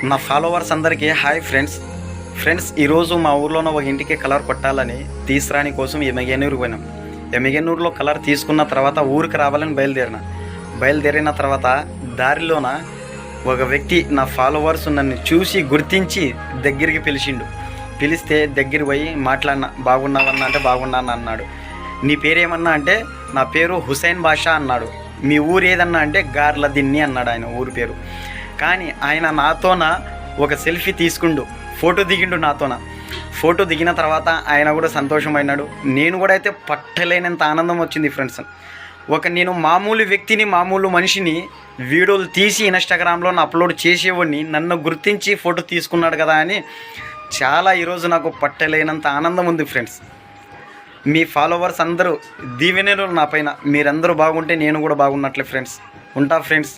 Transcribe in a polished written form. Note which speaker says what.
Speaker 1: నా ఫాలోవర్స్ అందరికీ hi friends ఈరోజు మా ఊర్లోనే ఒక ఇంటికి కలర్ కొట్టాలని తీసుకురాని కోసం ఎమ్మిగనూరు పోయినాం. ఎమ్మిగనూరులో కలర్ తీసుకున్న తర్వాత ఊరికి రావాలని బయలుదేరిన తర్వాత దారిలోన ఒక వ్యక్తి నా ఫాలోవర్స్ నన్ను చూసి గుర్తించి దగ్గరికి పిలిస్తే దగ్గర పోయి మాట్లాడినా. బాగున్నావన్నా అంటే బాగున్నాను అన్నాడు. నీ పేరేమన్నా అంటే నా పేరు హుసేన్ బాషా అన్నాడు. మీ ఊరు ఏదన్నా అంటే గార్ల దిన్ని అన్నాడు ఆయన ఊరి పేరు. కానీ ఆయన నాతోన ఒక సెల్ఫీ ఫోటో దిగిండు నాతోన. ఫోటో దిగిన తర్వాత ఆయన కూడా సంతోషమైనాడు. నేను కూడా అయితే పట్టలేనంత ఆనందం వచ్చింది ఫ్రెండ్స్. నేను మామూలు వ్యక్తిని, మామూలు మనిషిని వీడియోలు తీసి ఇన్స్టాగ్రామ్లో అప్లోడ్ చేసేవాడిని నన్ను గుర్తించి ఫోటో తీసుకున్నాడు కదా అని చాలా ఈరోజు నాకు పట్టలేనంత ఆనందం ఉంది ఫ్రెండ్స్. మీ ఫాలోవర్స్ అందరూ దీవెనలు నా పైన. మీరందరూ బాగుంటే నేను కూడా బాగున్నట్లే ఫ్రెండ్స్. ఉంటా ఫ్రెండ్స్.